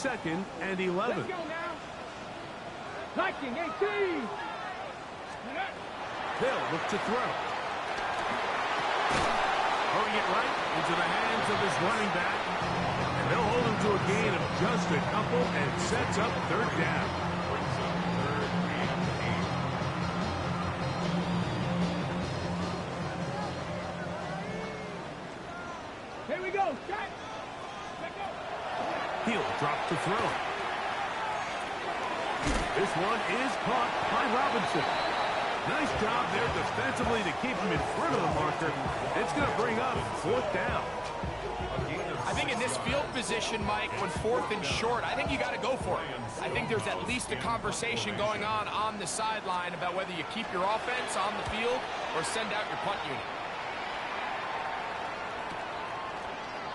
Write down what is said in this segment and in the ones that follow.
2nd and 11. Let's go now. Liking 18. They'll look to throw. Throwing it right into the hands of his running back. And they'll hold him to a gain of just a couple and sets up 3rd down. Here we go. Shot. Let go. He'll drop the throw. This one is caught by Robinson. Nice job there defensively to keep him in front of the marker. It's going to bring up 4th down. I think in this field position, Mike, when 4th and short, I think you got to go for it. I think there's at least a conversation going on the sideline about whether you keep your offense on the field or send out your punt unit.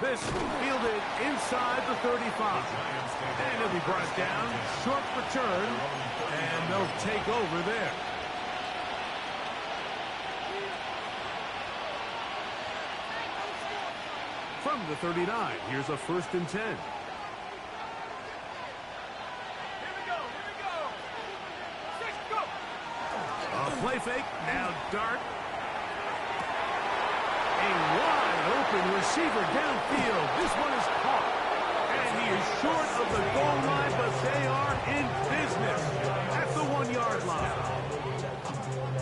This fielded inside the 35. And he'll be brought down. Short return. And they'll take over there. From the 39, here's a 1st and 10. Here we go. Six, go. A play fake. Now Dart. A wide open receiver downfield. This one is caught. And he is short of the goal line, but they are in business at the 1-yard line.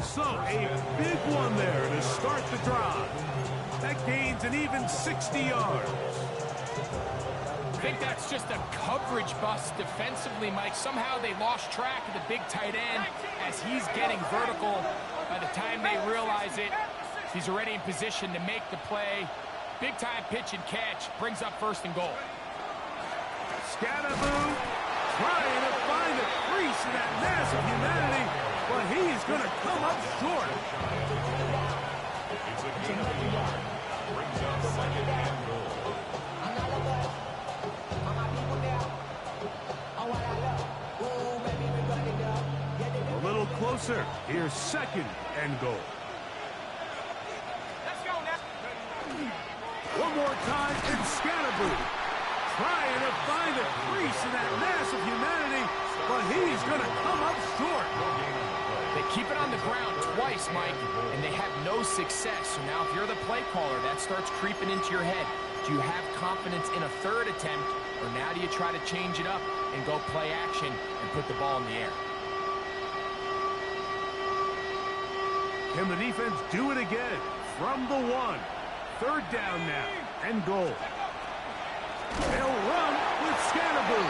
So a big one there to start the drive. That gains an even 60 yards. I think that's just a coverage bust defensively, Mike. Somehow they lost track of the big tight end as he's getting vertical. By the time they realize it, he's already in position to make the play. Big time pitch and catch brings up 1st and goal. Scatterboo trying to find a crease in that mass of humanity, but he's going to come up short. It's a gain of 1 yard. Brings up 2nd and goal. A little closer. Here's 2nd and goal. Let's go now. One more time, it's Scatterboo trying to find a crease in that mass of humanity, but he's going to come up short. They keep it on the ground twice, Mike, and they have no success. So now if you're the play caller, that starts creeping into your head. Do you have confidence in a 3rd attempt, or now do you try to change it up and go play action and put the ball in the air? Can the defense do it again? From the 1. 3rd down now, and goal. They'll run with Scatterboo,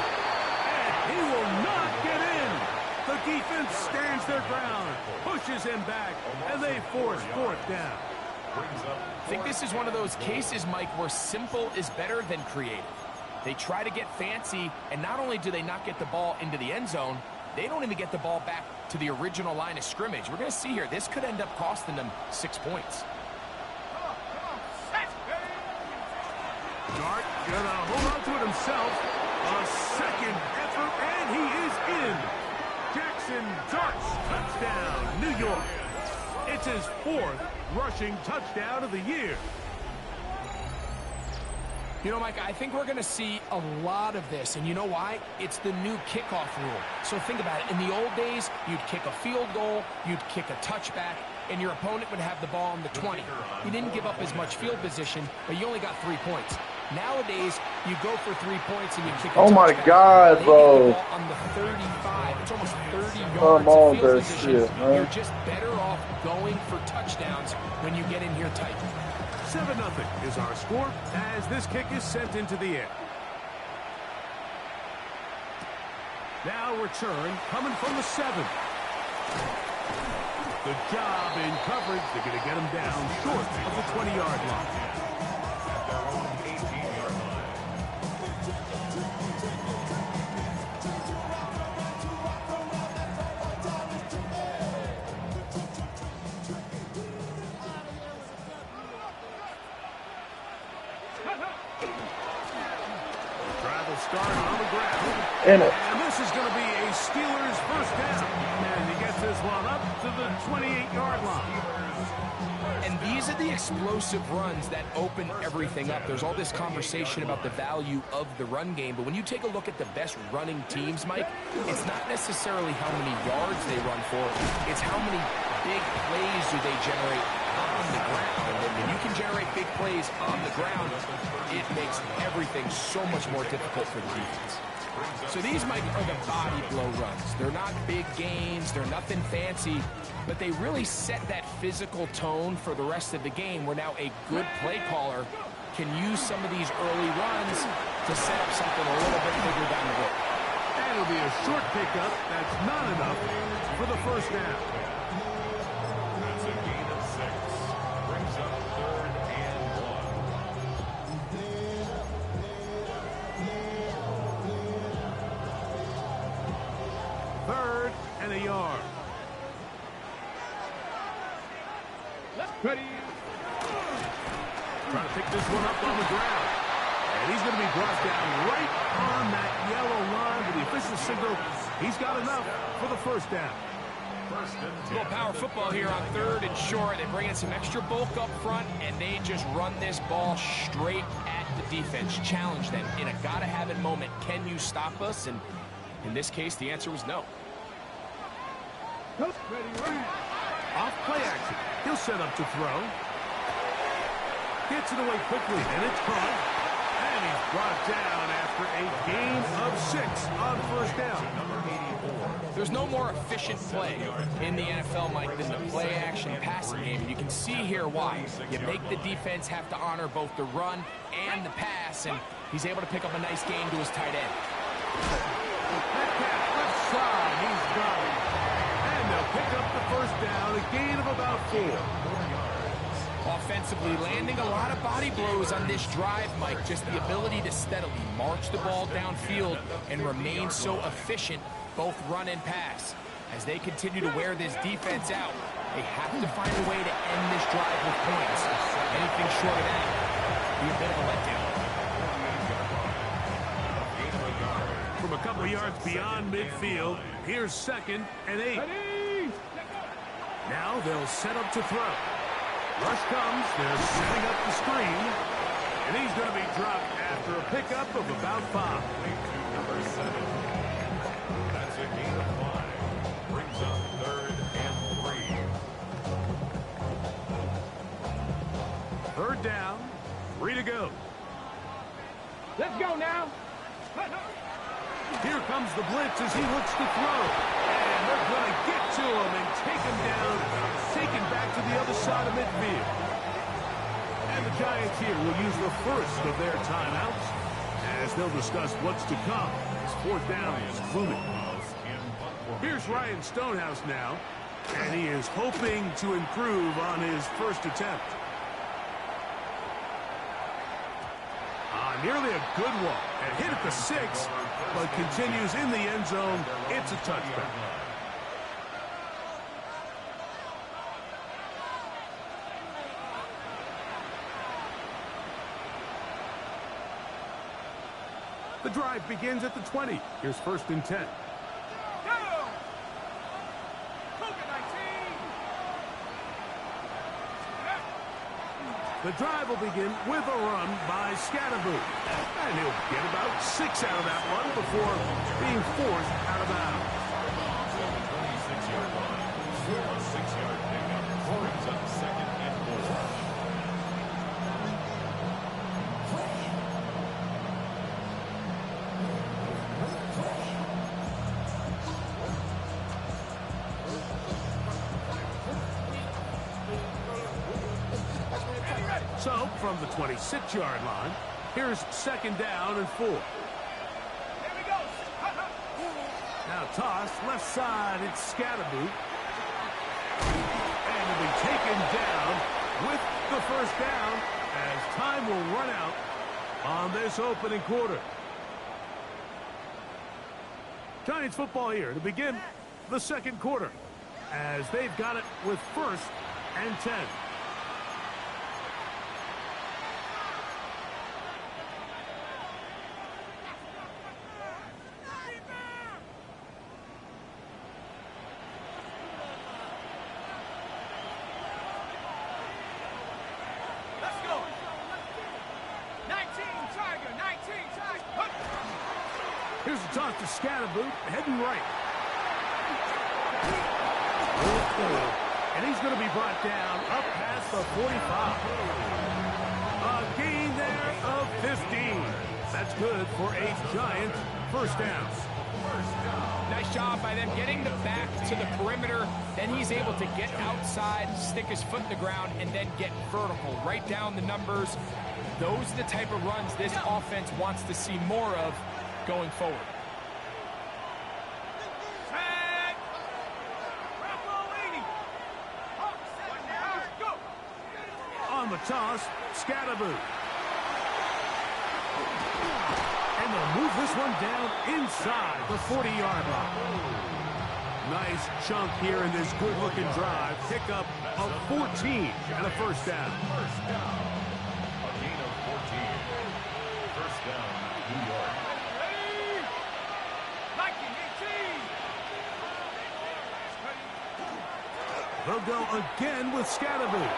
and he will not get in. The defense stands their ground, pushes him back, and they force 4th down. I think this is one of those cases, Mike, where simple is better than creative. They try to get fancy, and not only do they not get the ball into the end zone, they don't even get the ball back to the original line of scrimmage. We're going to see here, this could end up costing them 6 points. Dart gonna hold on to it himself. A 2nd effort, and he is in. Jackson Dart's touchdown, New York. It's his 4th rushing touchdown of the year. You know, Mike, I think we're going to see a lot of this, and you know why? It's the new kickoff rule. So think about it. In the old days, you'd kick a field goal, you'd kick a touchback, and your opponent would have the ball on the 20. You didn't give up as much field position, but you only got 3 points. Nowadays, you go for 3 points and you kick a touchback. Oh my God, bro. On the 35, it's almost 30 yards Come of on, field that position. shit, man. You're just better off going for touchdowns when you get in here tight. 7-0 is our score as this kick is sent into the air. Now return coming from the 7. Good job in coverage. They're going to get him down short of the 20-yard line. Start on the ground. In it. And this is going to be a Steelers first down. And he gets this one up to the 28-yard line. And these are the explosive runs that open everything up. There's all this conversation about the value of the run game, but when you take a look at the best running teams, Mike, it's not necessarily how many yards they run for, it's how many big plays do they generate on the ground. And when you can generate big plays on the ground, it makes everything so much more difficult for the defense. So these, Mike, are the body blow runs. They're not big gains, they're nothing fancy, but they really set that physical tone for the rest of the game, where now a good play caller can use some of these early runs to set up something a little bit bigger down the road. And it'll be a short pickup. That's not enough for the first down. That's a gain of 6. Brings up 3rd and 1. 3rd and a yard. Ready. Trying to pick this one up on the ground. And he's going to be brought down right on that yellow line with the official signal. He's got enough for the first down. A little power football here on 3rd and short. They bring in some extra bulk up front, and they just run this ball straight at the defense. Challenge them in a gotta-have-it moment. Can you stop us? And in this case, the answer was no. Ready. Off play action. He'll set up to throw. Gets it away quickly, and it's caught. And he's brought down after a gain of 6 on first down. There's no more efficient play in the NFL, Mike, than the play-action passing game. And you can see here why. You make the defense have to honor both the run and the pass, and he's able to pick up a nice gain to his tight end. Metcalf left side. He's got it. And they'll pick up the first down, a gain of about 4. Offensively, landing a lot of body blows on this drive, Mike. Just the ability to steadily march the ball downfield and remain so efficient, both run and pass. As they continue to wear this defense out, they have to find a way to end this drive with points. Anything short of that would be a bit of a letdown. From a couple of yards beyond midfield, here's 2nd and 8. Ready. Now they'll set up to throw. Rush comes. They're setting up the screen. And he's going to be dropped after a pickup of about 5. Number 7. That's a gain of 5. Brings up 3rd and 3. 3rd down. 3 to go. Let's go now. Here comes the blitz as he looks to throw. And they're going to get to him and take him down, taken back to the other side of midfield. And the Giants here will use the first of their timeouts as they'll discuss what's to come. As 4th down is looming. Here's Ryan Stonehouse now, and he is hoping to improve on his first attempt. Nearly a good one. And hit at the 6, but continues in the end zone. It's a touchback. The drive begins at the 20. Here's 1st and 10. The drive will begin with a run by Scatterboo. And he'll get about 6 out of that one before being forced out of bounds. 26-yard line. A 6-yard pickup. Brings up 2nd and 4. So, from the 26-yard line, here's 2nd down and 4. Now toss, left side, it's Scatterboo. And he'll be taken down with the first down as time will run out on this opening quarter. Giants football here to begin the second quarter as they've got it with 1st and 10. toss to Scatterboot, heading right. And he's going to be brought down up past the 45. A gain there of 15. That's good for a Giant first down. Nice job by them getting the back to the perimeter. Then he's able to get outside, stick his foot in the ground, and then get vertical. Right down the numbers. Those are the type of runs this offense wants to see more of going forward. On the toss, Scatterboot. And they'll move this one down inside the 40-yard line. Nice chunk here in this good-looking drive. Pick up of 14 and a first down. A gain of 14. First down, New York. They'll go again with Scatterboot.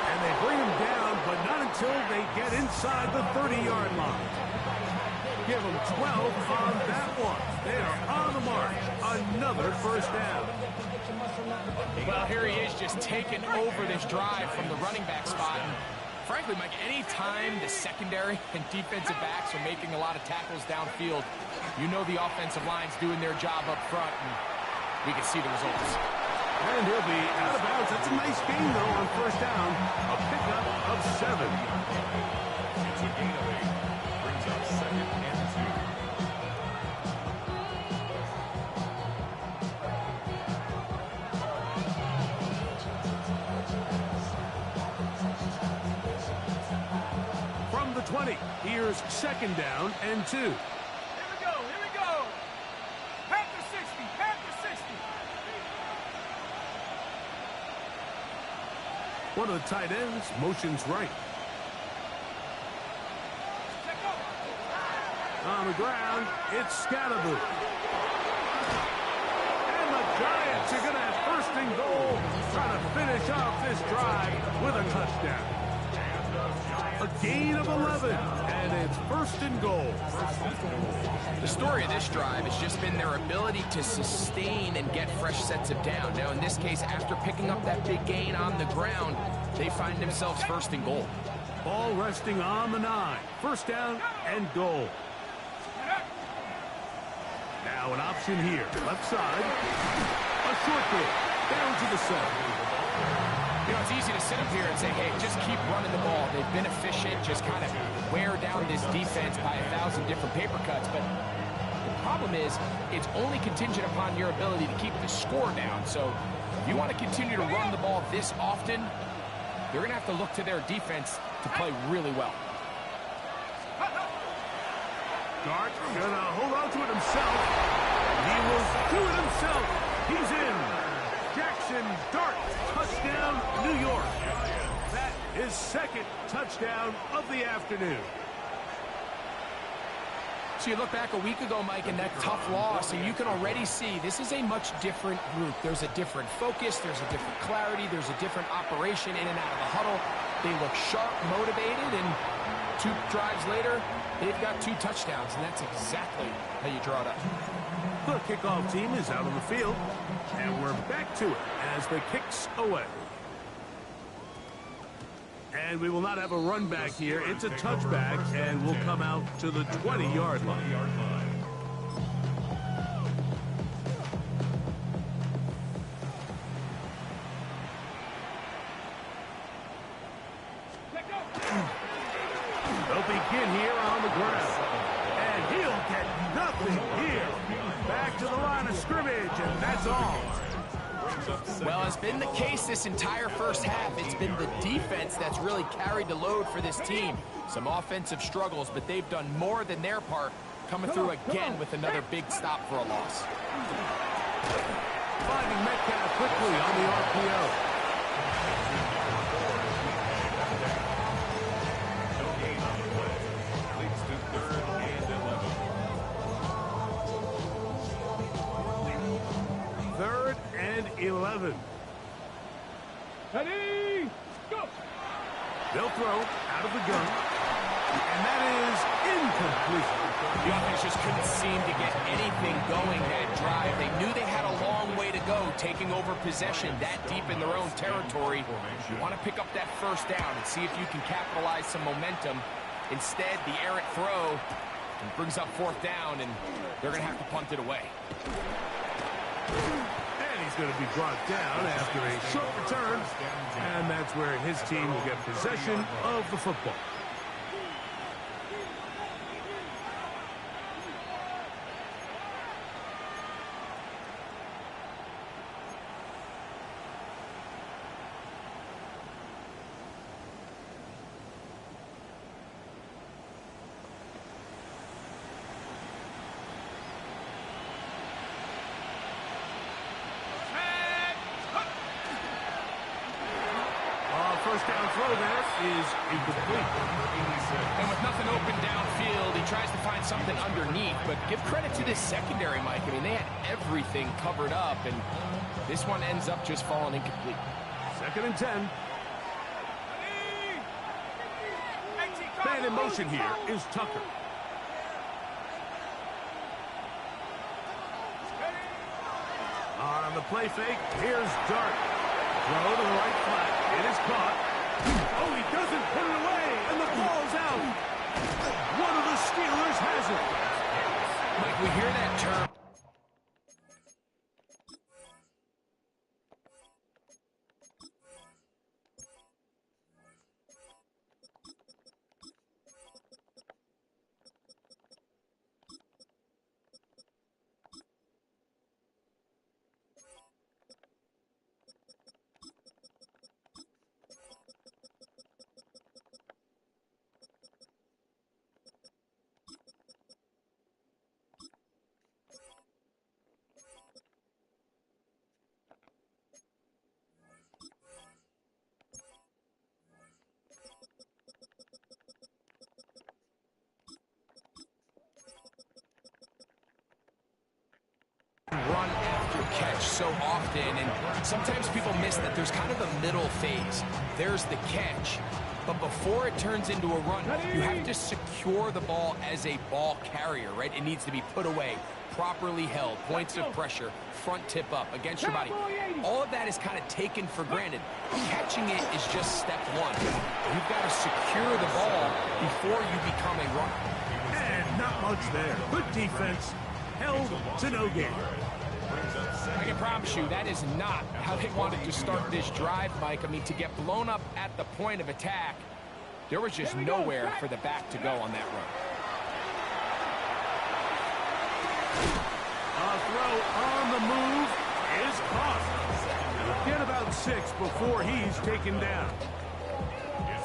And they bring him down, but not until they get inside the 30-yard line. Give them 12 on that one. They are on the march. Another first down. Well, here he is just taking over this drive from the running back spot. And frankly, Mike, any time the secondary and defensive backs are making a lot of tackles downfield, you know the offensive line's doing their job up front, and we can see the results. And he'll be out of bounds. That's a nice gain, though, on first down. A pickup of 7. It's a gain of 8. Brings up 2nd and 2. From the 20, here's 2nd down and 2. One of the tight ends motions right. On the ground, it's Scatterboot. And the Giants are going to have first and goal, trying to finish off this drive with a touchdown. A gain of 11, and it's first and goal. The story of this drive has just been their ability to sustain and get fresh sets of down. Now, in this case, after picking up that big gain on the ground, they find themselves first and goal. Ball resting on the 9. First down and goal. Now an option here. Left side. A short kick. Down to the 7. You know, it's easy to sit up here and say, hey, just keep running the ball. They've been efficient, just kind of wear down this defense by 1,000 different paper cuts. But the problem is, it's only contingent upon your ability to keep the score down. So if you want to continue to run the ball this often, you're going to have to look to their defense to play really well. Dart gonna hold on to it himself. He will do it himself. He's in. Jackson Dart, touchdown, New York. That is 2nd touchdown of the afternoon. So you look back a week ago, Mike, and that tough loss, and you can already see this is a much different group. There's a different focus, there's a different clarity, there's a different operation in and out of the huddle. They look sharp, motivated, and 2 drives later, they've got 2 touchdowns, and that's exactly how you draw it up. The kickoff team is out on the field, and we're back to it as the kick's away. And we will not have a run back here. It's a touchback, and we'll come out to the 20-yard line. They'll begin here on the ground. And he'll get nothing here. Back to the line of scrimmage, and that's all. Well, it's been the case this entire first half. It's been the defense that's really carried the load for this team. Some offensive struggles, but they've done more than their part, coming through again with another big stop for a loss. Finding Metcalf quickly on the RPO. No gain on the play. Leads to 3rd and 11. 3rd and 11. Ready, go! They'll throw out of the gun. And that is incomplete. The offense just couldn't seem to get anything going that drive. They knew they had a long way to go, taking over possession that deep in their own territory. You want to pick up that first down and see if you can capitalize some momentum. Instead, the errant throw brings up fourth down, and they're going to have to punt it away. And he's going to be brought down after a short return. And that's where his team will get possession of the football. First down throw there is incomplete. And with nothing open downfield, he tries to find something underneath. But give credit to this secondary, Mike. I mean, they had everything covered up, and this one ends up just falling incomplete. 2nd and 10. Man in motion here is Tucker. On the play fake, here's Dart. Throw to the right flat. It is caught. Oh, he doesn't put it away, and the ball's out. One of the Steelers has it. Mike, we hear that term. Run after catch so often, and sometimes people miss that there's kind of a middle phase. There's the catch, but before it turns into a run, you have to secure the ball as a ball carrier, right? It needs to be put away, properly held, points of pressure, front tip up against your body. All of that is kind of taken for granted. Catching it is just step one. You've got to secure the ball before you become a runner. And not much there. Good defense. Held to no gain. I can promise you that is not how they wanted to start this drive, Mike. I mean, to get blown up at the point of attack, there was just nowhere for the back to go on that run. A throw on the move is caught. Get about 6 before he's taken down.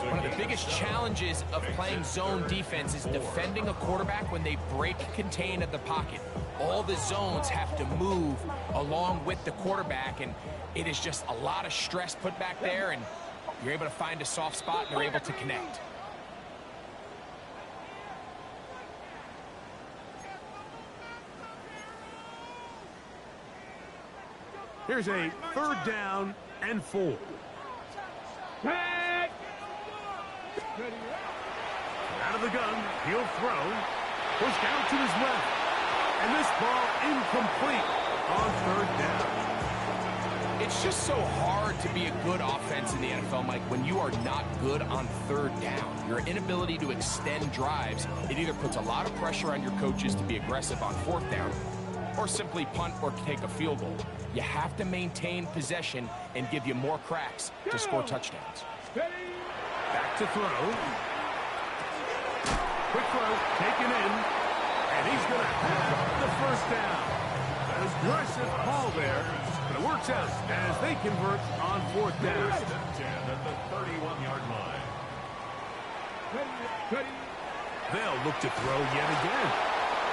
One of the biggest challenges of playing zone defense is defending a quarterback when they break contain of the pocket. All the zones have to move along with the quarterback, and it is just a lot of stress put back there, and you're able to find a soft spot, and they're able to connect. Here's a 3rd down and 4. Out of the gun, he'll throw. Pushed out to his left. And this ball incomplete on 3rd down. It's just so hard to be a good offense in the NFL, Mike, when you are not good on 3rd down. Your inability to extend drives, it either puts a lot of pressure on your coaches to be aggressive on 4th down, or simply punt or take a field goal. You have to maintain possession and give you more cracks to score touchdowns. Back to throw. Quick throw, taken in, and he's going to have the 1st down. An aggressive call there, but it works out as they convert on 4th down. At the 31-yard line. They'll look to throw yet again.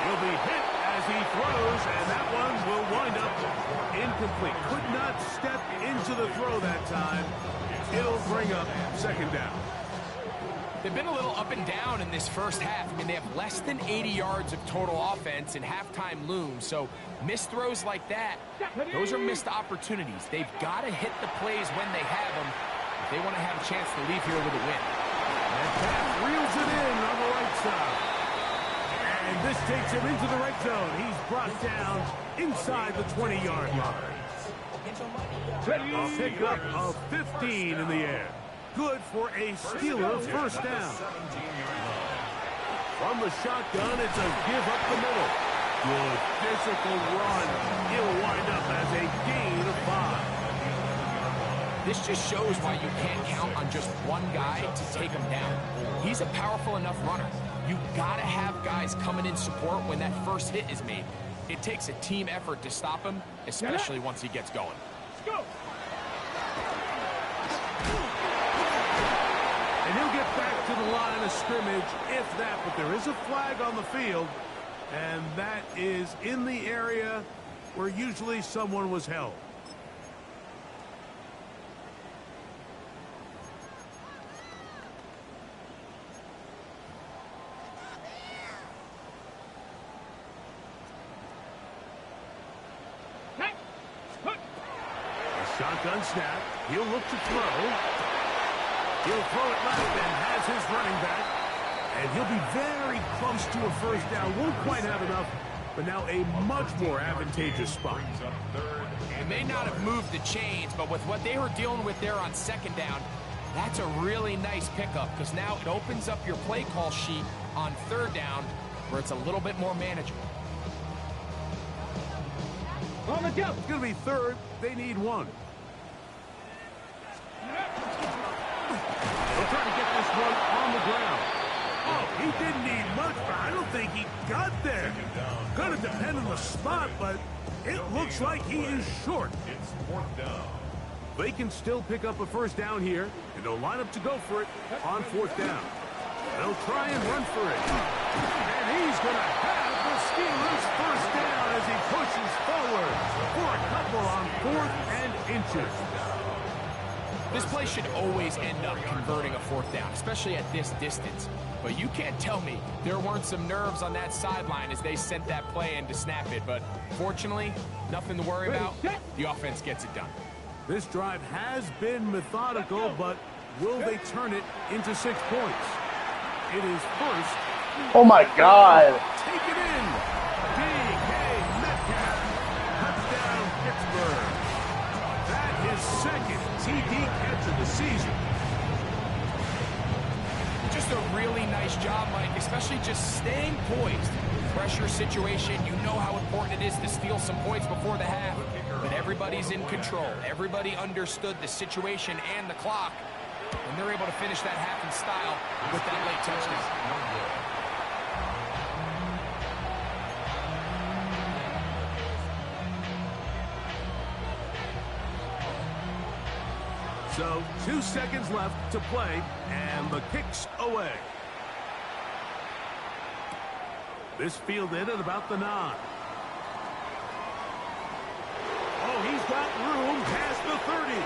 He'll be hit as he throws, and that one will wind up incomplete. Could not step into the throw that time. It'll bring up 2nd down. They've been a little up and down in this first half. I mean, they have less than 80 yards of total offense, and halftime looms. So missed throws like that, those are missed opportunities. They've got to hit the plays when they have them if they want to have a chance to leave here with a win. Metcalf reels it in on the right outside. And this takes him into the red zone. He's brought down inside the 20-yard line. A pickup of 15 in the air. Good for a Steeler first down. From the shotgun, it's a give up the middle. Good physical run. He'll wind up as a gain of 5. This just shows why you can't count on just one guy to take him down. He's a powerful enough runner. You gotta have guys coming in support when that first hit is made. It takes a team effort to stop him, especially once he gets going. Let's go. And he'll get back to the line of scrimmage, if that, but there is a flag on the field, and that is in the area where usually someone was held. Shotgun snap. He'll look to throw. He'll throw it left and has his running back. And he'll be very close to a first down. Won't quite have enough, but now a much more advantageous spot. They may not have moved the chains, but with what they were dealing with there on second down, that's a really nice pickup because now it opens up your play call sheet on third down where it's a little bit more manageable. On the jump. It's going to be third. They need 1. They'll try to get this one on the ground. Oh, he didn't need much, but I don't think he got there. Going to depend on the spot, but it looks like he is short. It's 4th down. They can still pick up a first down here, and they'll line up to go for it on 4th down. They'll try and run for it. And he's going to have the Steelers first down as he pushes forward for a couple on 4th and inches. This play should always end up converting a 4th down, especially at this distance. But you can't tell me there weren't some nerves on that sideline as they sent that play in to snap it. But fortunately, nothing to worry about. The offense gets it done. This drive has been methodical, but will they turn it into 6 points? It is first. Oh my God. Take it in. DK Metcalf. Touchdown, Pittsburgh. That is second TD catch of the season. Just a really nice job, Mike, especially just staying poised. Pressure situation, you know how important it is to steal some points before the half, but everybody's in control. Everybody understood the situation and the clock, and they're able to finish that half in style with that late touchdown. So 2 seconds left to play, and the kick's away. This fielded at about the 9. Oh, he's got room past the 30.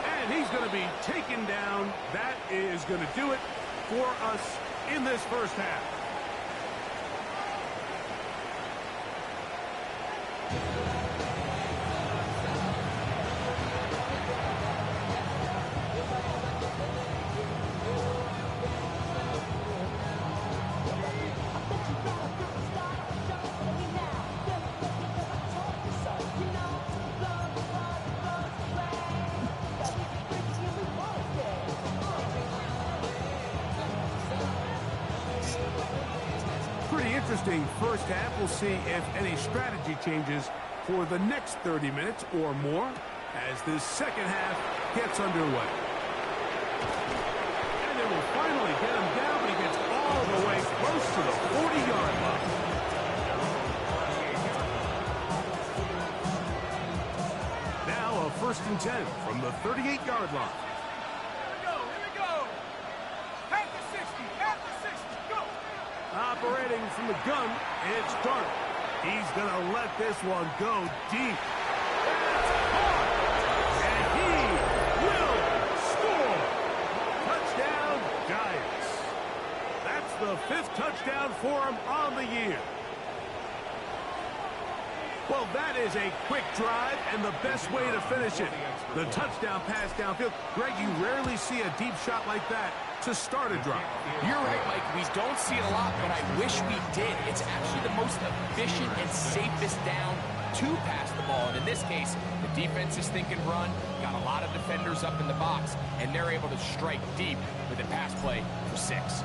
And he's going to be taken down. That is going to do it for us in this first half. Interesting first half. We'll see if any strategy changes for the next 30 minutes or more as this second half gets underway. And they will finally get him down, but he gets all the way close to the 40-yard line. Now a 1st and 10 from the 38-yard line. Operating from the gun, it's Dart. He's going to let this one go deep. And he will score. Touchdown, Giants. That's the 5th touchdown for him on the year. Well, that is a quick drive and the best way to finish it. The touchdown pass downfield. Greg, you rarely see a deep shot like that to start a drive. You're right, Mike. We don't see it a lot, but I wish we did. It's actually the most efficient and safest down to pass the ball. And in this case, the defense is thinking run, got a lot of defenders up in the box, and they're able to strike deep with a pass play for 6.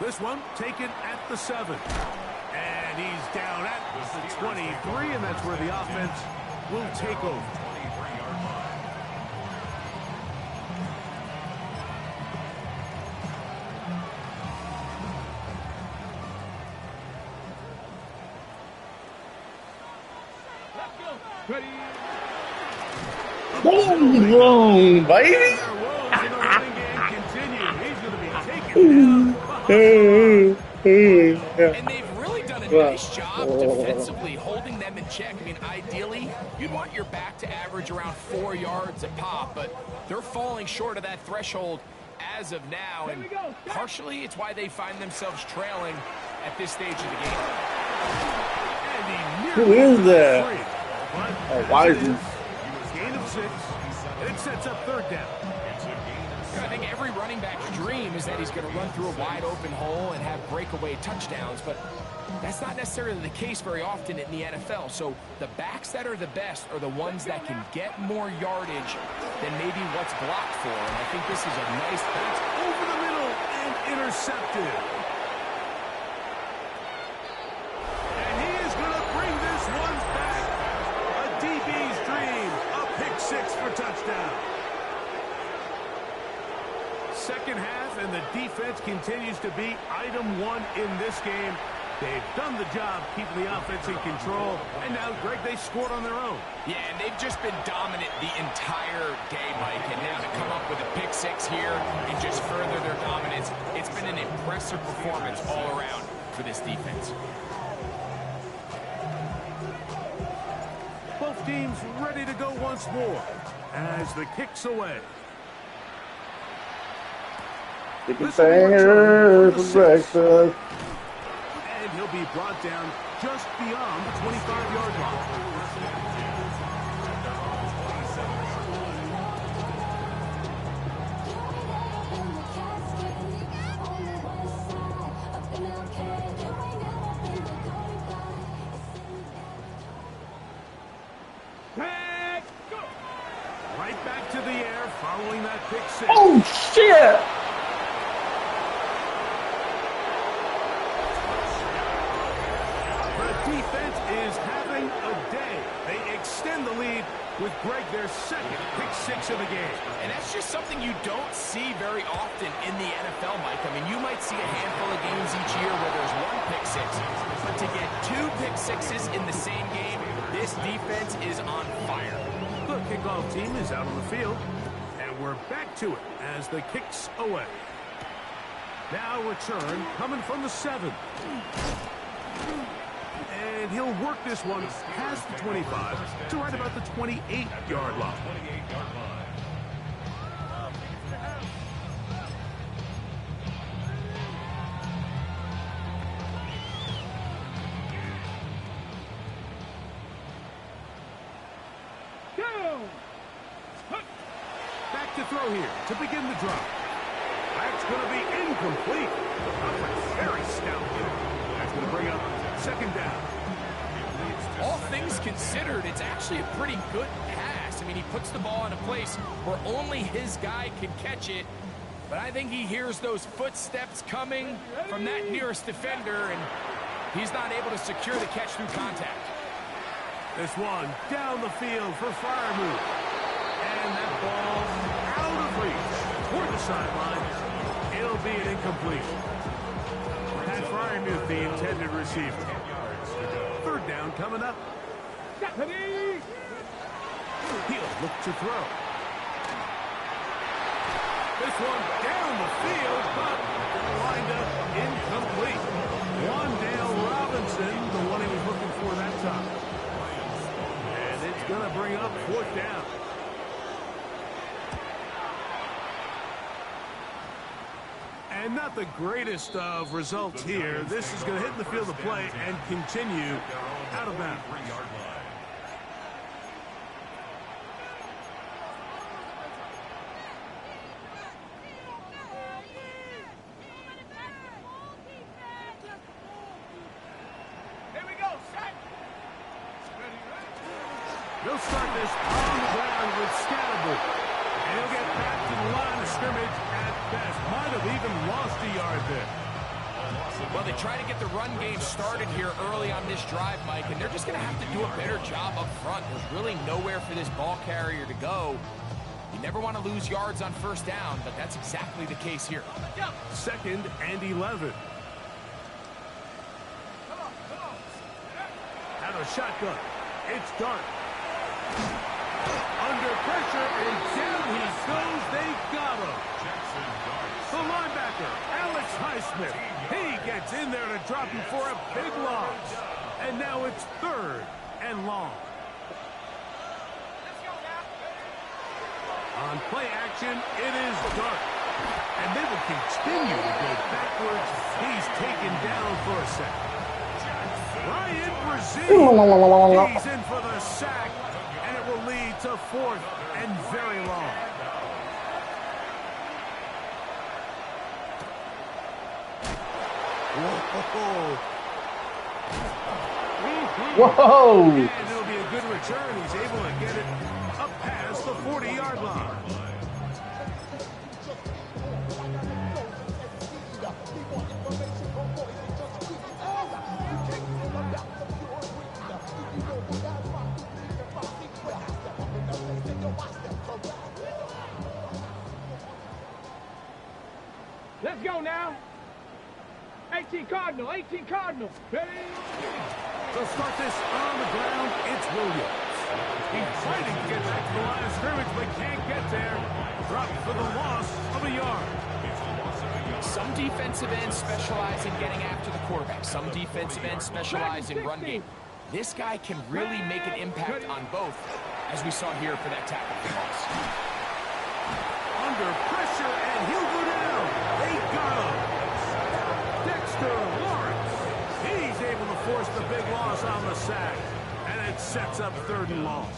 This one taken at the 7. And he's down at the 23, and that's where the offense will take over. Ready? Boom, boom, baby. And they've really done a nice job defensively holding them in check. I mean, ideally, you'd want your back to average around 4 yards a pop, but they're falling short of that threshold as of now, and partially it's why they find themselves trailing at this stage of the game. Who is that? Oh, Wiseman. Gain of 6, and it sets up 3rd down. I think every running back's dream is that he's going to run through a wide open hole and have breakaway touchdowns, but that's not necessarily the case very often in the NFL. So the backs that are the best are the ones that can get more yardage than maybe what's blocked for. And I think this is a nice pass Over the middle and intercepted. And he is going to bring this one back. A DB's dream. A pick 6 for touchdown. Second half, and the defense continues to be item 1 in this game. They've done the job keeping the offense in control, and now, Greg, they scored on their own. Yeah, and they've just been dominant the entire day, Mike, and now to come up with a pick 6 here and just further their dominance, it's been an impressive performance all around for this defense. Both teams ready to go once more as the kick's away. Chicken fingers for breakfast. And he'll be brought down just beyond the 25-yard line. Right back to the air following that pick 6. Oh, shit! Defense is having a day. They extend the lead with Greg their second pick 6 of the game. And that's just something you don't see very often in the NFL, Mike. I mean, you might see a handful of games each year where there's 1 pick 6, but to get 2 pick 6s in the same game, this defense is on fire. The kickoff team is out on the field, and we're back to it as the kick's away. Now return coming from the 7. And he'll work this one past the 25 to right about the 28-yard line. Back to throw here to begin the drive. That's going to be incomplete. That's very stout here. That's going to bring up 2nd down. All things considered, it's actually a pretty good pass. I mean, he puts the ball in a place where only his guy can catch it. But I think he hears those footsteps coming from that nearest defender, and he's not able to secure the catch through contact. This one down the field for Freiermuth. And that ball out of reach toward the sideline. It'll be an incompletion. Pat Freiermuth, the intended receiver. 3rd down coming up. He'll look to throw. This one down the field, but lined up incomplete. Wan'Dale Robinson, the one he was looking for that time. And it's going to bring up 4th down. And not the greatest of results here. This is going to hit the field of play and continue out of bounds. 3-yard line. Here we go. Set. They'll start this on the ground with Scatterby. And he'll get back to the line of scrimmage at best. Might have even lost a yard there. Well, they try to get the run game started here early on this drive, Mike, and they're just going to have to do a better job up front. There's really nowhere for this ball carrier to go. You never want to lose yards on first down, but that's exactly the case here. 2nd and 11. Out of a shotgun. It's Dart. Under pressure, and down he goes. They got him. The linebacker, Alex Highsmith. He gets in there to drop him for a big loss. And now it's 3rd and long. On play action, it is Dart. And they will continue to go backwards. He's taken down for a sack. Ryan Brazil. He's in for the sack. And it will lead to 4th and very long. Whoa. Whoa! And it'll be a good return. He's able to get it up past the 40-yard line. Let's go now. 18 Cardinal. 18 Cardinal. Ready? They'll start this on the ground. It's Williams. He's fighting to get back to the line of scrimmage, but can't get there. Dropped for the loss of a yard. Some defensive ends specialize in getting after the quarterback. Some defensive ends specialize in run game. This guy can really make an impact on both, as we saw here for that tackle for loss. Under pressure, and he'll go down. They got him. Dexter Lawrence. He's able to force the big loss on the sack. And it sets up 3rd and long.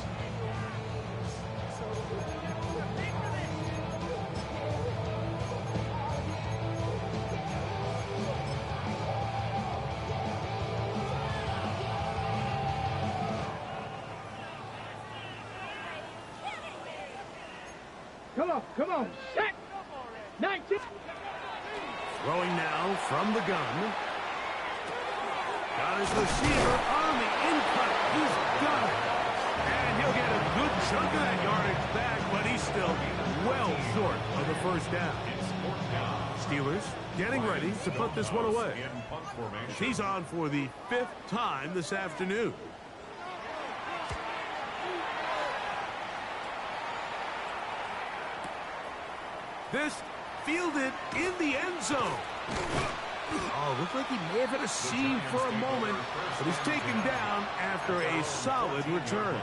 Come on. Set. 19. Throwing now from the gun. Got his receiver on the in-cut. He's got it. And he'll get a good chunk of that yardage back, but he's still well short of the first down. Steelers getting ready to put this one away. He's on for the 5th time this afternoon. This fielded in the end zone. Oh, looked like he may have hit a seam for a moment, but he's taken down after a solid return.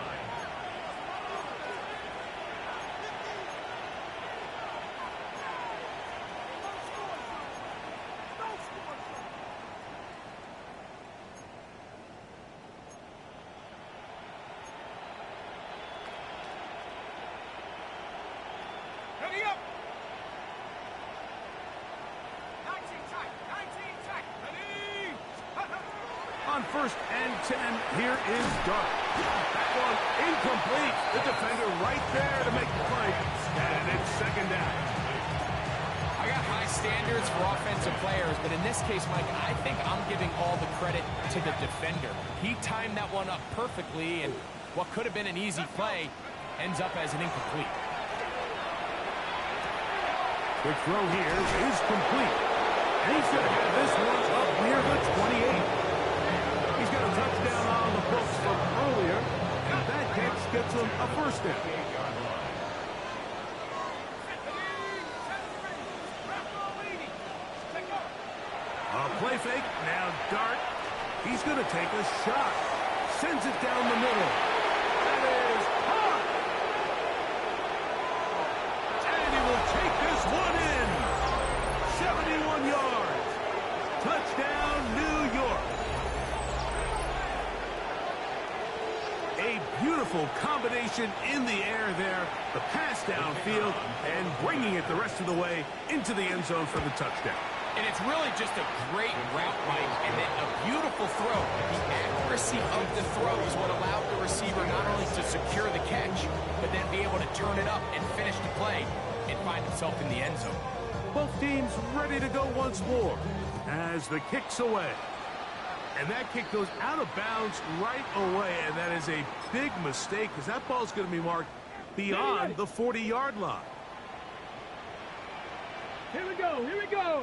Ready up. On 1st and 10, here is Dart. That one incomplete. The defender right there to make the play. And it's 2nd down. I got high standards for offensive players, but in this case, Mike, I think I'm giving all the credit to the defender. He timed that one up perfectly, and what could have been an easy play ends up as an incomplete. The throw here is complete. And he's going to have this one up near the 28. He's got a touchdown on the books from earlier, and that catch gets him a 1st down. A play fake. Now Dart. He's going to take a shot. Sends it down the middle. That is hot. And he will take this one in. 71 yards. beautiful combination in the air there. The pass downfield and bringing it the rest of the way into the end zone for the touchdown. And it's really just a great route, Mike, and then a beautiful throw. The accuracy of the throw is what allowed the receiver not only to secure the catch, but then be able to turn it up and finish the play and find himself in the end zone. Both teams ready to go once more as the kick's away. And that kick goes out of bounds right away, and that is a big mistake because that ball's going to be marked beyond the 40-yard line. Here we go, here we go.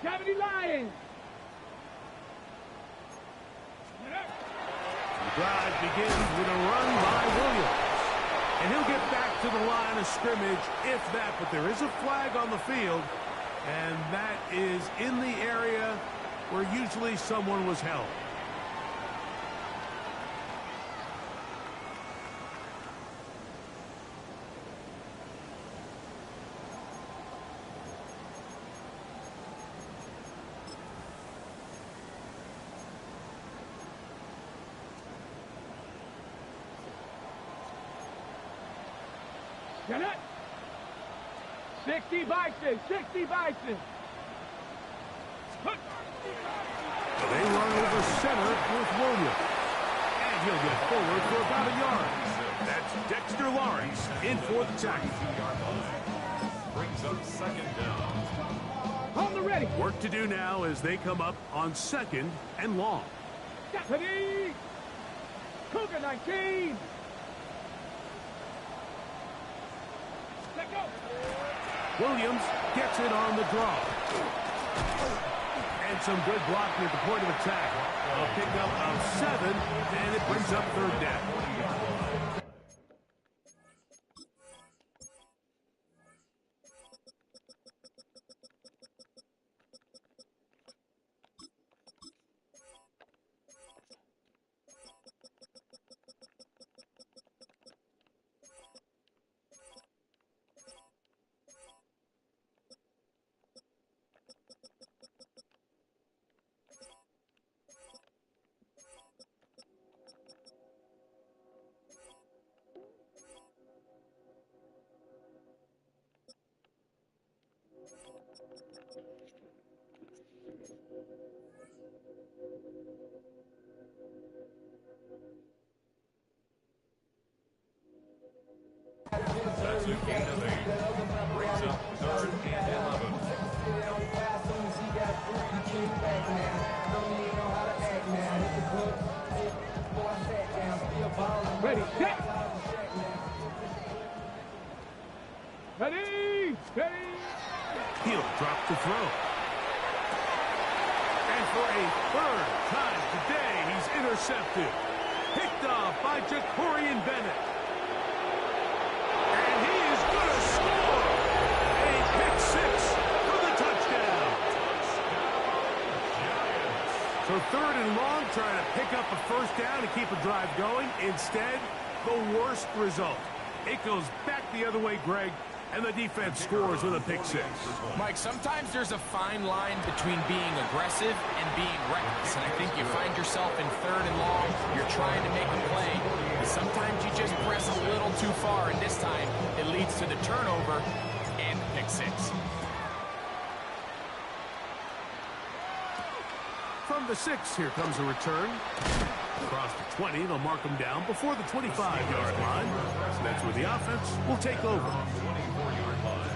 70 Lions. The drive begins with a run by Williams. And he'll get back to the line of scrimmage, if that. But there is a flag on the field, and that is in the area where usually someone was held. Get it? 60 Bison, 60 Bison. They run over center with Williams. And he'll get forward for about a yard. That's Dexter Lawrence in for the tackle. Brings up second down. On the ready. Work to do now as they come up on second and long. Deputy. Cougar 19. Let go. Williams gets it on the draw. And some good blocking at the point of attack. A pickup of 7, and it brings up third down. That's a gain of 8. Brings up third and 11. Ready, set. Ready, ready. He'll drop the throw. And for a third time today, he's intercepted. Picked off by Jacorian Bennett. And he is going to score. A pick 6 for the touchdown. So third and long, trying to pick up a first down and keep a drive going. Instead, the worst result. It goes back the other way, Greg, and the defense scores with a pick 6. Mike, sometimes there's a fine line between being aggressive and being reckless. And I think you find yourself in third and long, you're trying to make a play. But sometimes you just press a little too far, and this time it leads to the turnover and the pick 6. From the 6, here comes a return. Across the 20, they'll mark them down before the 25-yard line. So that's where the offense will take over. 24-yard line.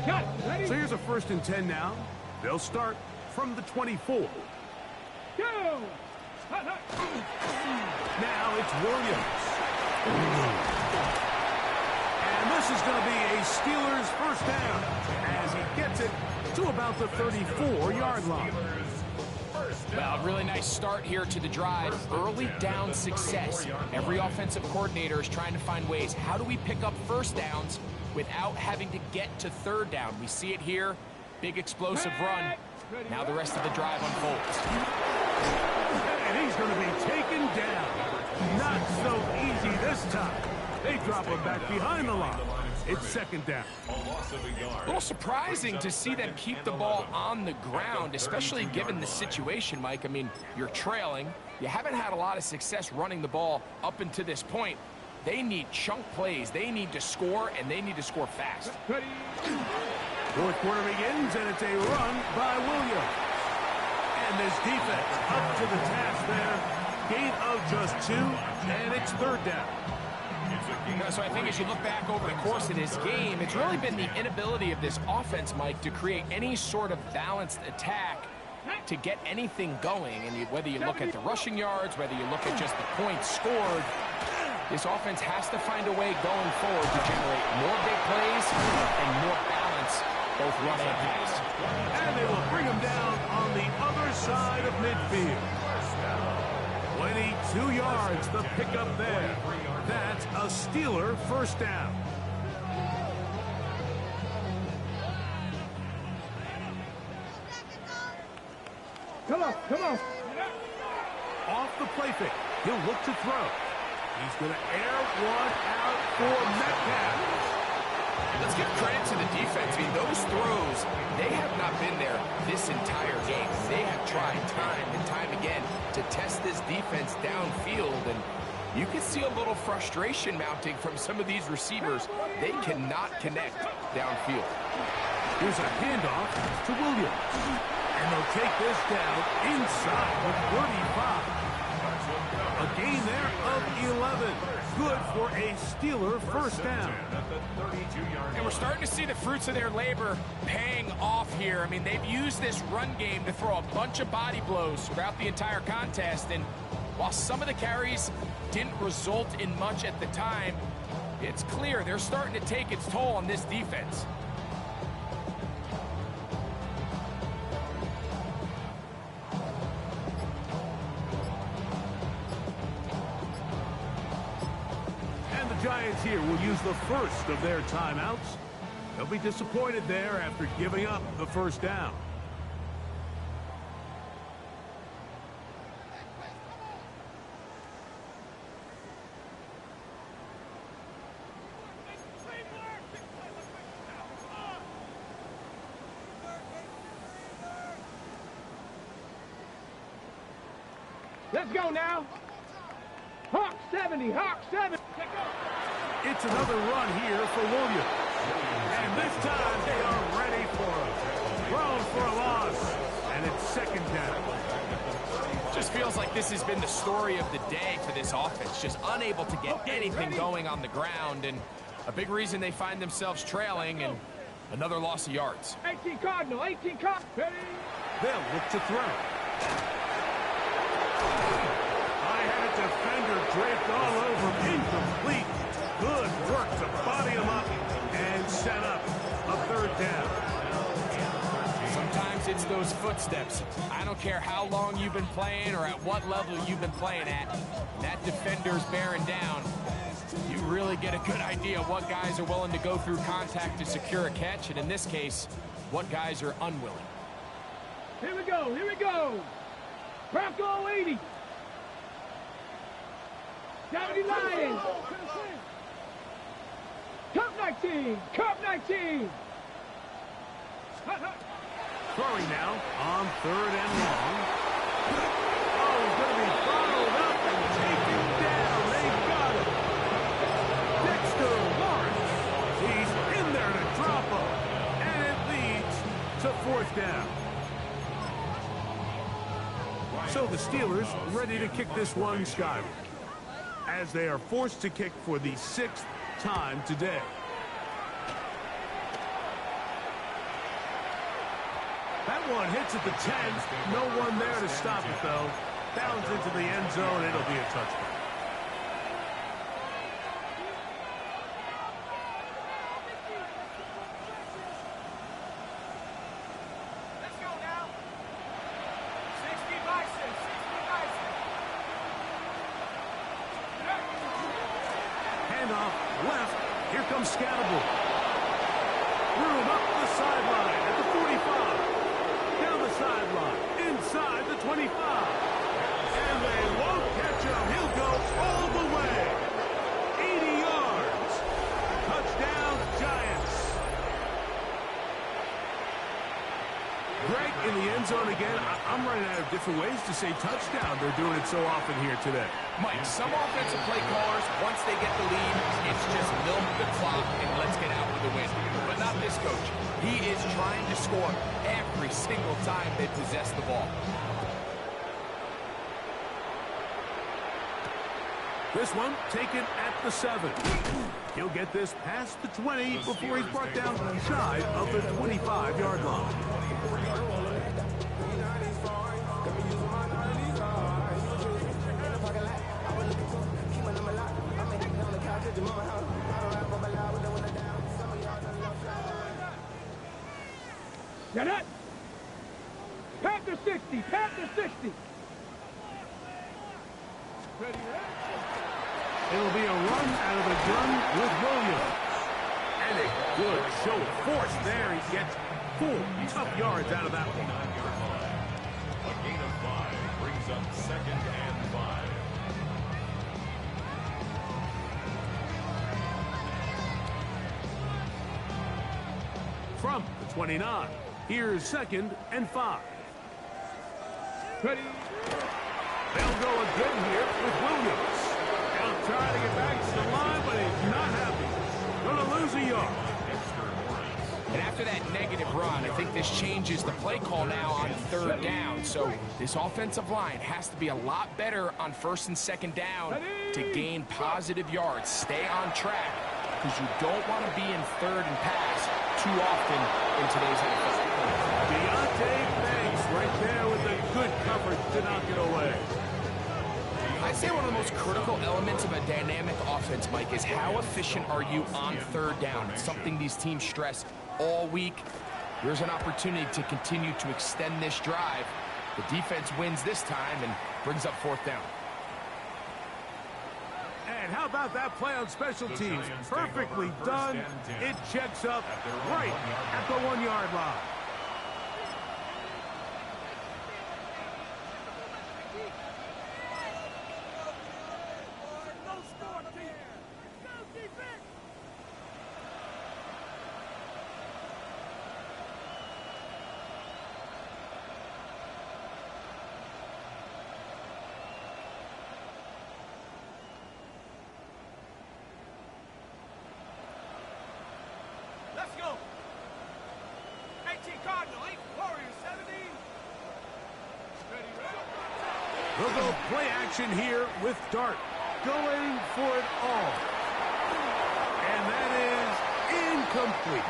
Cut. Ready. So here's a 1st and 10 now. They'll start from the 24. Go. Now it's Williams. And this is going to be a Steelers first down as he gets it to about the 34-yard line. Well, really nice start here to the drive. Early down success. Every offensive coordinator is trying to find ways. How do we pick up first downs without having to get to third down? We see it here. Big explosive run. Now the rest of the drive unfolds. And he's going to be taken down. Not so easy this time. They drop him back behind the line. It's second down. A loss of a yard. A little surprising to see them keep the ball on the ground, especially given the situation, Mike. I mean, you're trailing. You haven't had a lot of success running the ball up until this point. They need chunk plays. They need to score, and they need to score fast. Fourth quarter begins, and it's a run by Williams. And this defense up to the task there. Gain of just 2, and it's third down. So I think as you look back over the course of this game, it's really been the inability of this offense, Mike, to create any sort of balanced attack to get anything going. And whether you look at the rushing yards, whether you look at just the points scored, this offense has to find a way going forward to generate more big plays and more balance, both run and pass. And they will bring him down on the other side of midfield. 22 yards, the pickup there. That's a Steeler first down. Come on, come on. Off the play fake, he'll look to throw. He's going to air one out for Metcalf. Let's give credit to the defense. I mean, those throws, they have not been there this entire game. They have tried time and time again to test this defense downfield, and you can see a little frustration mounting from some of these receivers. They cannot connect downfield. Here's a handoff to Williams. And they'll take this down inside the 35. A gain there of 11. Good for a Steeler first down. And we're starting to see the fruits of their labor paying off here. I mean, they've used this run game to throw a bunch of body blows throughout the entire contest. And while some of the carries didn't result in much at the time, it's clear they're starting to take its toll on this defense. Giants here will use the first of their timeouts. They'll be disappointed there after giving up the first down. Let's go now. Hawk 70, Hawk 70. It's another run here for Williams. And this time they are ready for him. Thrown for a loss. And it's second down. Just feels like this has been the story of the day for this offense. Just unable to get anything going on the ground. And a big reason they find themselves trailing and another loss of yards. 18 Cardinal, 18 Cardinal. Ready? They'll look to throw. I had a defender draped all over him. Incomplete. Good work to body him up and set up a third down. Sometimes it's those footsteps. I don't care how long you've been playing or at what level you've been playing at. When that defender's bearing down, you really get a good idea what guys are willing to go through contact to secure a catch, and in this case, what guys are unwilling. Here we go, here we go. Bronco 80. 70 Lions. Cup 19, Cup 19. Throwing now on third and long. Oh, he's going to be followed up and taken down. They got him. Dexter Lawrence. He's in there to drop him. And it leads to fourth down. So the Steelers ready to kick this one skyward, as they are forced to kick for the 6th time today. That one hits at the 10. No one there to stop it, though. Bounds into the end zone. It'll be a touchdown. Let's go now. 60 Bison, 60 Bison. Handoff left. Here comes Scatterbull. Room up the sideline at the 45. Down the sideline. Inside the 25. And they won't catch him. He'll go all the way. 80 yards. Touchdown, Greg, in the end zone again. I'm running out of different ways to say touchdown. They're doing it so often here today. Mike, some offensive play callers, once they get the lead, it's just milk the clock and let's get out with the win. But not this coach. He is trying to score every single time they possess the ball. This one taken at the 7. He'll get this past the 20 before he's brought down shy of the 25-yard line. Get it! Panther 60! Panther 60! Ready, It'll be a run out of the gun with Williams. And a good show of force there. He gets 4 tough yards out of that one. A gain of 5 brings up 2nd and 5. From the 29, here's 2nd and 5. Ready? They'll go again here with Williams. They'll try to get back to the line, but he's not happy. Going to lose a yard. And after that negative run, I think this changes the play call now on 3rd down. So this offensive line has to be a lot better on 1st and 2nd down to gain positive yards. Stay on track because you don't want to be in 3rd and pass too often in today's NFL. Deontay Banks right there with the good coverage to knock it away. I'd say one of the most critical elements of a dynamic offense, Mike, is how efficient are you on 3rd down. It's something these teams stress all week. There's an opportunity to continue to extend this drive. The defense wins this time and brings up 4th down. And how about that play on special teams? Perfectly done. It checks up right at the 1-yard line. Let's go! 18 Cardinal, 8 Warriors, 17. Ready, ready. We'll go play action here with Dart. Going for it all. And that is incomplete.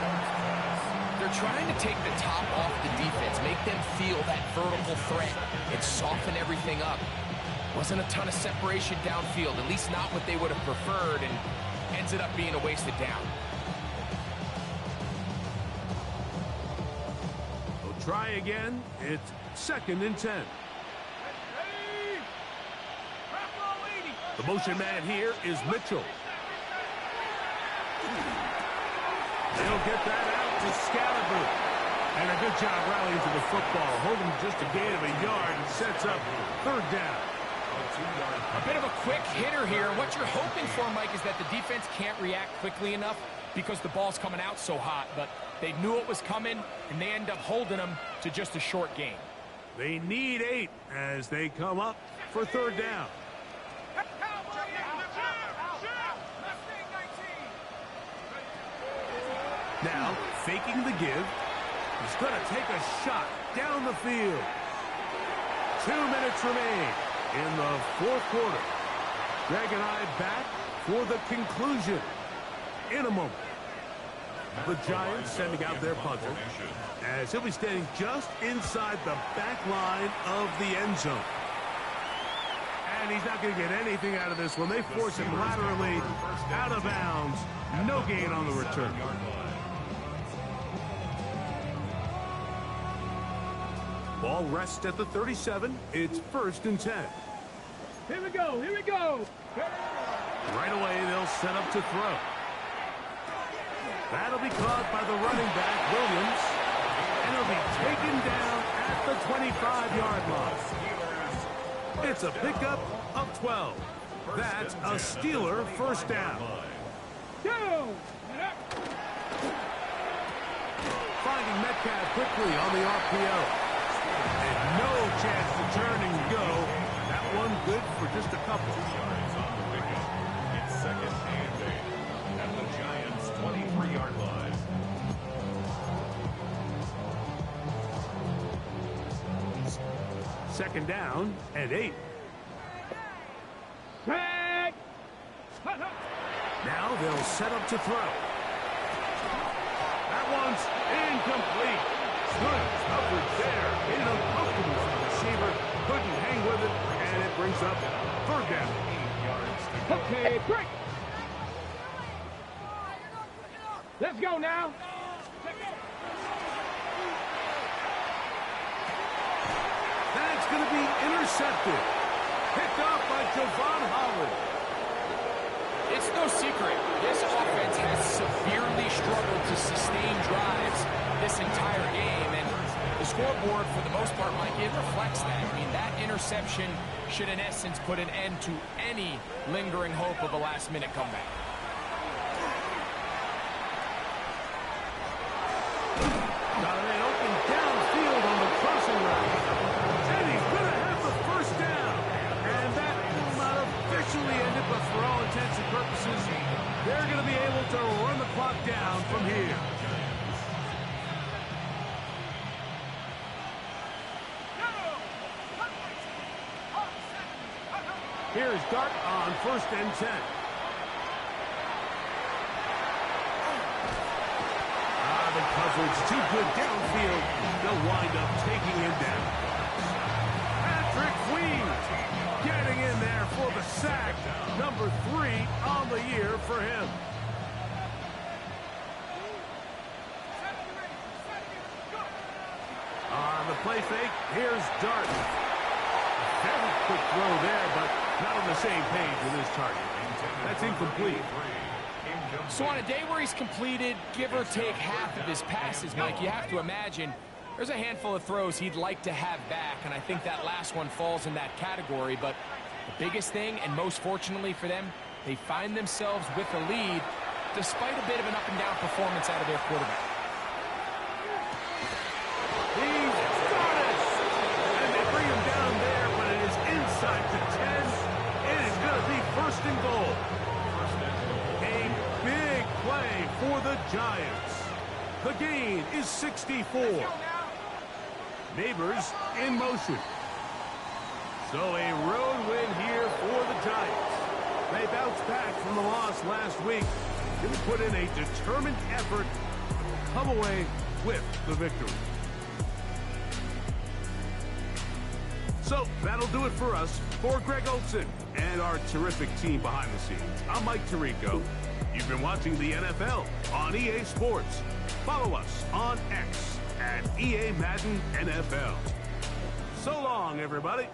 They're trying to take the top off the defense, make them feel that vertical threat, and soften everything up. Wasn't a ton of separation downfield, at least not what they would have preferred, and ends it up being a wasted down. We'll try again. It's 2nd and 10. The motion man here is Mitchell. They'll get that out to Scalaboo. And a good job rallying to the football. Holding just a gain of a yard and sets up 3rd down. A bit of a quick hitter here. What you're hoping for, Mike, is that the defense can't react quickly enough because the ball's coming out so hot. But they knew it was coming, and they end up holding them to just a short gain. They need 8 as they come up for 3rd down. Now, faking the give. He's going to take a shot down the field. 2 minutes remain in the 4th quarter. Greg and I back for the conclusion in a moment. The Giants sending out their punter as he'll be standing just inside the back line of the end zone. And he's not going to get anything out of this one. They force him laterally out of bounds. No gain on the return. Ball rests at the 37. It's 1st and 10. Here we go, here we go. Right away, they'll set up to throw. That'll be caught by the running back, Williams. And he'll be taken down at the 25-yard line. It's a pickup of 12. That's a Steeler 1st down. 2. finding Metcalf quickly on the RPO. And no chance to turn and go. That one good for just a couple. Yards on the pickup. It's second and 8 at the Giants' 23-yard line. Second down and 8. Set. Now they'll set up to throw. That one's incomplete. Good coverage there. Made it uncomfortable for the receiver. Couldn't hang with it, and it brings up third down. 8 yards to go. Okay, break. Let's go now. That's going to be intercepted. Picked off by Javon Holland. It's no secret, this offense has severely struggled to sustain drives this entire game, and the scoreboard, for the most part, Mike, it reflects that. I mean, that interception should, in essence, put an end to any lingering hope of a last-minute comeback. Got an open downfield on the crossing route. And he's going to have the first down. And that will not officially end it, but for all intents and purposes, they're going to be able to run the clock down from here. Here's Dart on 1st and 10. The coverage too good downfield. They'll wind up taking him down. Patrick Queen getting in there for the sack. Number 3 on the year for him. On the play fake, here's Dart. Very quick throw there, but not on the same page with his target. That's incomplete. So on a day where he's completed, give or take half of his passes, Mike, you have to imagine there's a handful of throws he'd like to have back, and I think that last one falls in that category. But the biggest thing, and most fortunately for them, they find themselves with a lead despite a bit of an up-and-down performance out of their quarterback. He's got it! And they bring him down there, but it is inside the 10. It is going to be 1st and goal. A big play for the Giants. The gain is 64. Neighbors in motion. So a road win here for the Giants. They bounced back from the loss last week. They put in a determined effort to come away with the victory. So that'll do it for us. For Greg Olsen and our terrific team behind the scenes, I'm Mike Tirico. You've been watching the NFL on EA Sports. Follow us on X at EA Madden NFL. So long, everybody.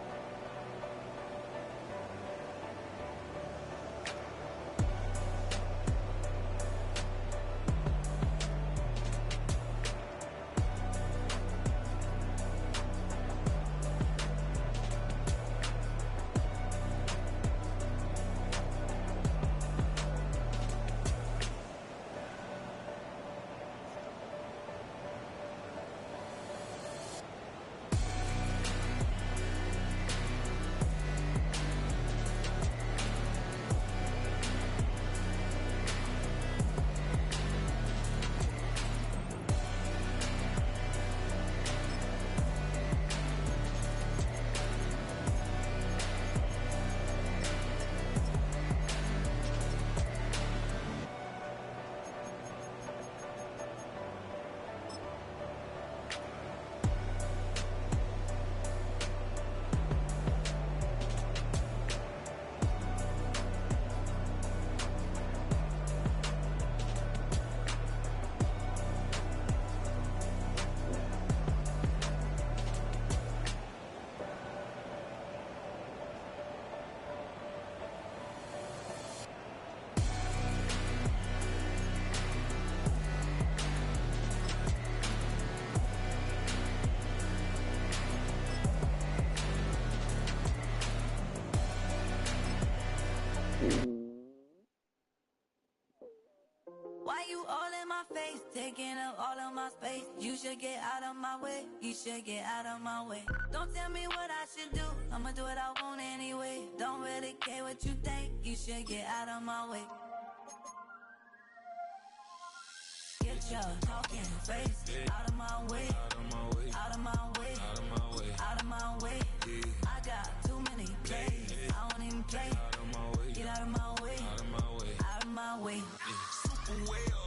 up all of my space. You should get out of my way. You should get out of my way. Don't tell me what I should do. I'ma do what I want anyway. Don't really care what you think. You should get out of my way. Get your talking face out of my way. Out of my way. Out of my way. Out of my way. Out of my way. I got too many plays. I don't even play. Out of my way. Get out of my way. Out of my way. Out of my way. Super well.